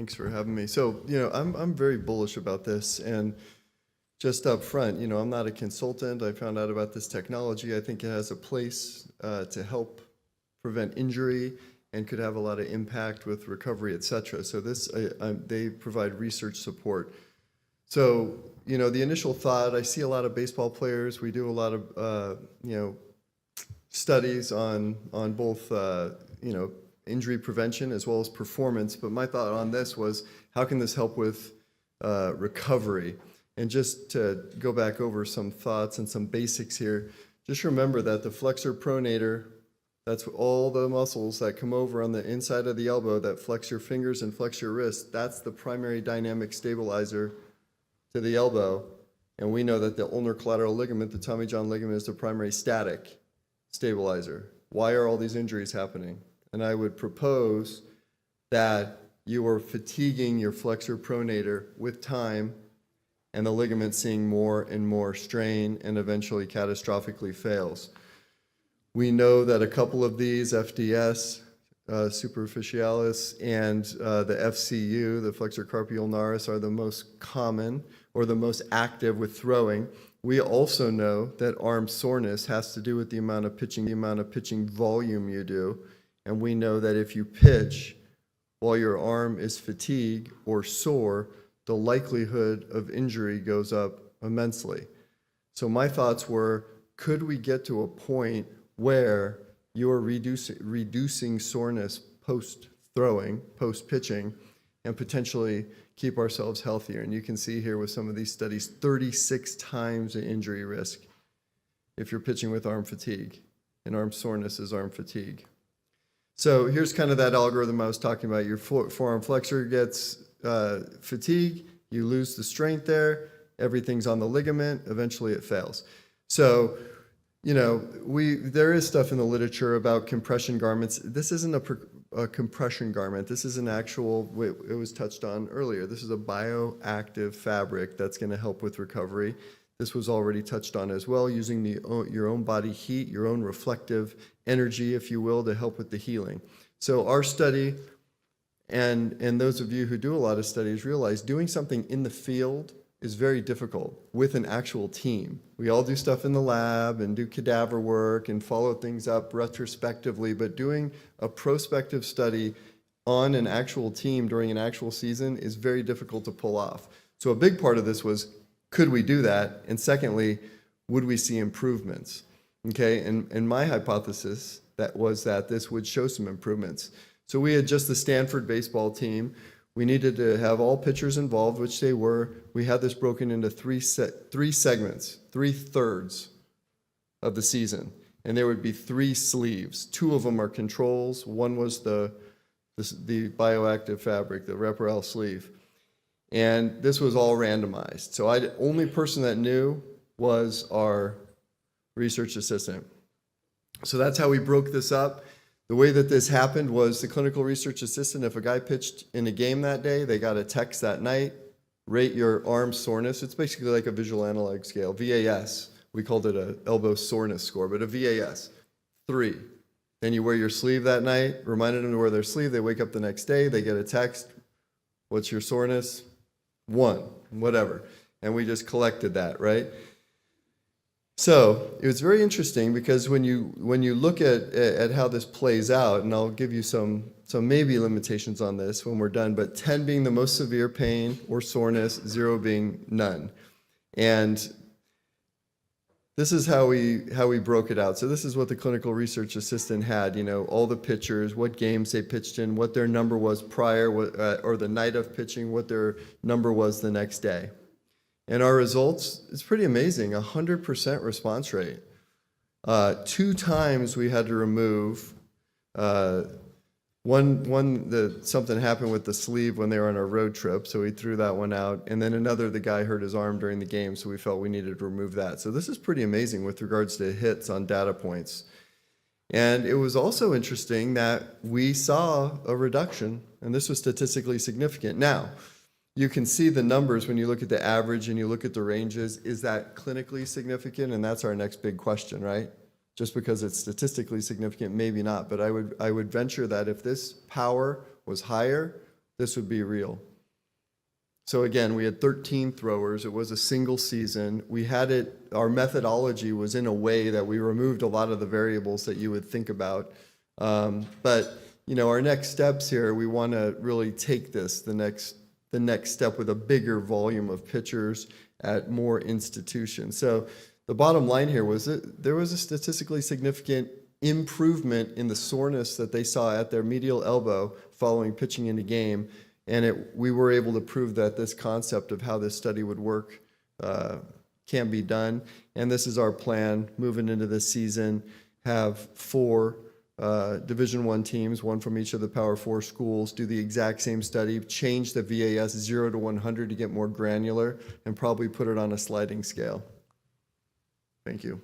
Thanks for having me. So, I'm very bullish about this, and just up front, I'm not a consultant. I found out about this technology. I think it has a place to help prevent injury and could have a lot of impact with recovery, et cetera. So they provide research support. So, the initial thought, I see a lot of baseball players. We do a lot of, studies on both, injury prevention as well as performance. But my thought on this was, how can this help with recovery? And just to go back over some thoughts and some basics here, just remember that the flexor-pronator, that's all the muscles that come over on the inside of the elbow that flex your fingers and flex your wrist. That's the primary dynamic stabilizer to the elbow. And we know that the ulnar collateral ligament, the Tommy John ligament, is the primary static stabilizer. Why are all these injuries happening? And I would propose that you are fatiguing your flexor-pronator with time, and the ligament seeing more and more strain and eventually catastrophically fails. We know that a couple of these, FDS, superficialis, and the FCU, the flexor carpi ulnaris, are the most common or the most active with throwing. We also know that arm soreness has to do with the amount of pitching volume you do. And we know that if you pitch while your arm is fatigued or sore, the likelihood of injury goes up immensely. So my thoughts were, could we get to a point where you're reducing soreness post-throwing, post-pitching, and potentially keep ourselves healthier? And you can see here with some of these studies, 36 times the injury risk if you're pitching with arm fatigue, and arm soreness is arm fatigue. So here's kind of that algorithm I was talking about. Your forearm flexor gets fatigue, you lose the strength there, everything's on the ligament, eventually it fails. So, there is stuff in the literature about compression garments. This isn't a compression garment. This is an actual, it was touched on earlier, this is a bioactive fabric that's going to help with recovery. This was already touched on as well, using your own body heat, your own reflective energy, if you will, to help with the healing. So our study, and those of you who do a lot of studies realize doing something in the field is very difficult with an actual team. We all do stuff in the lab and do cadaver work and follow things up retrospectively, but doing a prospective study on an actual team during an actual season is very difficult to pull off. So a big part of this was, could we do that? And secondly, would we see improvements? Okay, and my hypothesis was that this would show some improvements. So we had just the Stanford baseball team. We needed to have all pitchers involved, which they were. We had this broken into three segments, 3/3 of the season. And there would be 3 sleeves. 2 of them are controls. One was the bioactive fabric, the Reparel sleeve. And this was all randomized. So the only person that knew was our research assistant. So that's how we broke this up. The way that this happened was the clinical research assistant, if a guy pitched in a game that day, they got a text that night, rate your arm soreness. It's basically like a visual analog scale, VAS. We called it a elbow soreness score, but a VAS, 3. Then you wear your sleeve that night, reminded them to wear their sleeve. They wake up the next day, they get a text. What's your soreness? 1, whatever. And we just collected that, right? So it was very interesting because when you look at how this plays out, and I'll give you some maybe limitations on this when we're done, but 10 being the most severe pain or soreness, 0 being none. And this is how we broke it out. So this is what the clinical research assistant had, all the pitchers, what games they pitched in, what their number was prior, or the night of pitching, what their number was the next day. And our results, it's pretty amazing, 100% response rate. 2 times we had to remove, something happened with the sleeve when they were on our road trip, so we threw that one out. And then the guy hurt his arm during the game, so we felt we needed to remove that. So this is pretty amazing with regards to hits on data points. And it was also interesting that we saw a reduction, and this was statistically significant. Now, you can see the numbers when you look at the average and you look at the ranges. Is that clinically significant? And that's our next big question, right? Just because it's statistically significant, maybe not. But I would venture that if this power was higher, this would be real. So again, we had 13 throwers. It was a single season. We had it, our methodology was in a way that we removed a lot of the variables that you would think about. But our next steps here, we want to really take this the next step with a bigger volume of pitchers at more institutions. So the bottom line here was that there was a statistically significant improvement in the soreness that they saw at their medial elbow following pitching in a game. And we were able to prove that this concept of how this study would work can be done. And this is our plan moving into this season, have 4 Division I teams, 1 from each of the Power 4 schools, do the exact same study, change the VAS 0 to 100 to get more granular, and probably put it on a sliding scale. Thank you.